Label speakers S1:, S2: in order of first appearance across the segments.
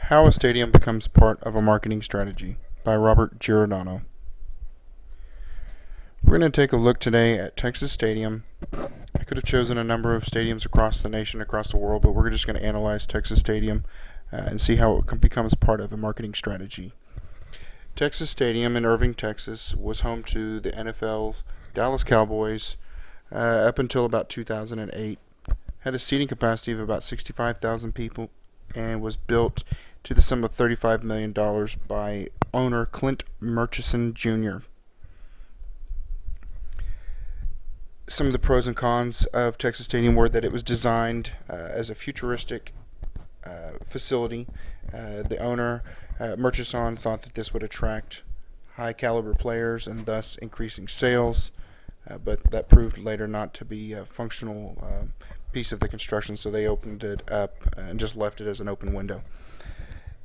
S1: How a Stadium Becomes Part of a Marketing Strategy by Robert Giordano. We're going to take a look today at Texas Stadium. I could have chosen a number of stadiums across the nation, across the world, but we're just going to analyze Texas Stadium and see how it becomes part of a marketing strategy. Texas Stadium in Irving, Texas was home to the NFL's Dallas Cowboys up until about 2008. Had a seating capacity of about 65,000 people and was built to the sum of $35 million by owner Clint Murchison Jr. Some of the pros and cons of Texas Stadium were that it was designed as a futuristic facility. The owner, Murchison, thought that this would attract high caliber players and thus increasing sales, but that proved later not to be a functional piece of the construction, so they opened it up and just left it as an open window.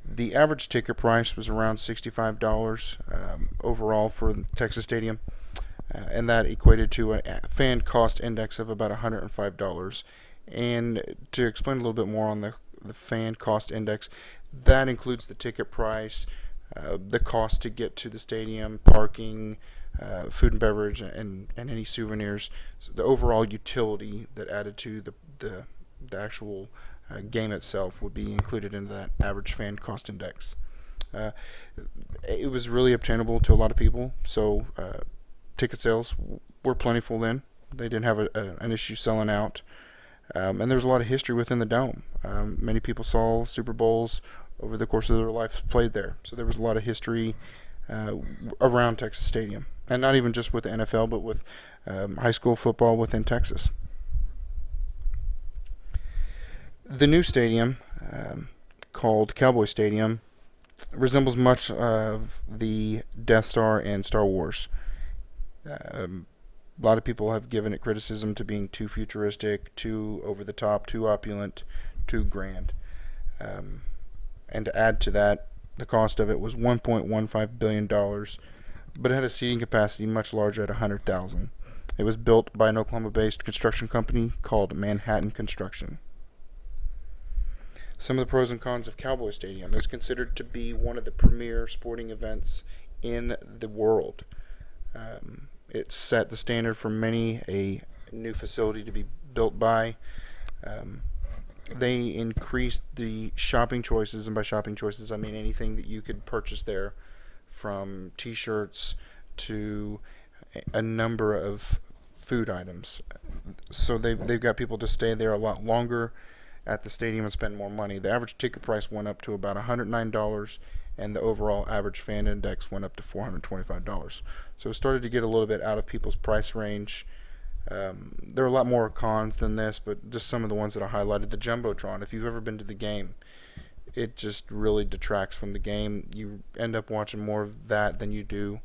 S1: The average ticket price was around $65 overall for Texas Stadium, and that equated to a fan cost index of about $105. And to explain a little bit more on the fan cost index, that includes the ticket price, the cost to get to the stadium, parking, food and beverage, and any souvenirs. So the overall utility that added to the actual game itself would be included in that average fan cost index. It was really obtainable to a lot of people, so ticket sales were plentiful then. They didn't have an issue selling out. And there was a lot of history within the dome. Many people saw Super Bowls over the course of their life played there. So there was a lot of history around Texas Stadium. And not even just with the NFL, but with high school football within Texas. The new stadium, called Cowboy Stadium, resembles much of the Death Star in Star Wars. A lot of people have given it criticism to being too futuristic, too over the top, too opulent, too grand. And to add to that, the cost of it was $1.15 billion, but it had a seating capacity much larger at 100,000. It was built by an Oklahoma-based construction company called Manhattan Construction. Some of the pros and cons of Cowboy Stadium is considered to be one of the premier sporting events in the world. It set the standard for many a new facility to be built by. They increased the shopping choices, and by shopping choices I mean anything that you could purchase there, from t-shirts to a number of food items. So they've got people to stay there a lot longer at the stadium and spend more money. The average ticket price went up to about $109, and the overall average fan index went up to $425. So it started to get a little bit out of people's price range. There are a lot more cons than this, but just some of the ones that I highlighted. The Jumbotron, if you've ever been to the game, it just really detracts from the game. You end up watching more of that than you do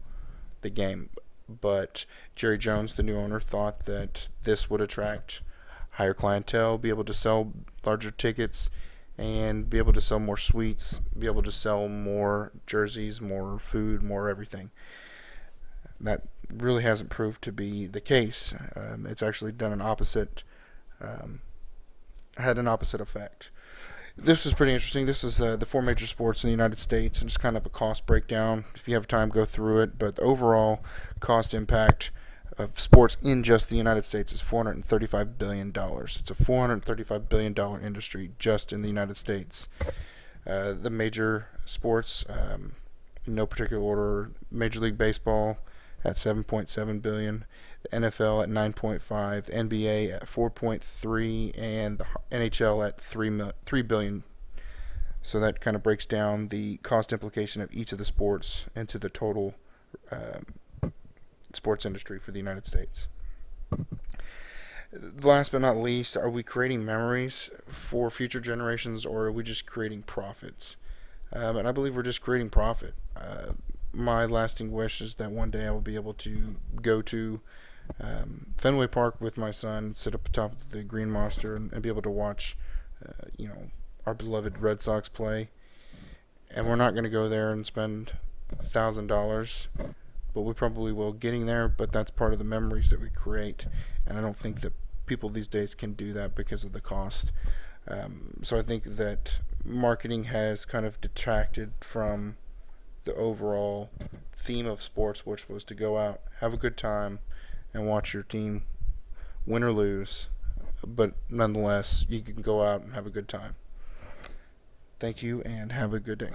S1: the game. But Jerry Jones, the new owner, thought that this would attract higher clientele, be able to sell larger tickets, and be able to sell more suites, be able to sell more jerseys, more food, more everything. That really hasn't proved to be the case. It's actually done an opposite, had an opposite effect. This is pretty interesting. This is the four major sports in the United States, and just kind of a cost breakdown. If you have time, go through it. But the overall cost impact of sports in just the United States is $435 billion. It's a $435 billion industry just in the United States. The major sports, in no particular order: Major League Baseball at $7.7 billion, the NFL at $9.5, the NBA at $4.3, and the NHL at $3 billion. So that kind of breaks down the cost implication of each of the sports into the total sports industry for the United States. Last but not least, are we creating memories for future generations, or are we just creating profits? And I believe we're just creating profit. My lasting wish is that one day I will be able to go to Fenway Park with my son, sit up atop of the Green Monster, and be able to watch, our beloved Red Sox play. And we're not going to go there and spend $1,000, but we probably will getting there. But that's part of the memories that we create, and I don't think that people these days can do that because of the cost. So I think that marketing has kind of detracted from the overall theme of sports, which was to go out, have a good time, and watch your team win or lose. But nonetheless, you can go out and have a good time. Thank you, and have a good day.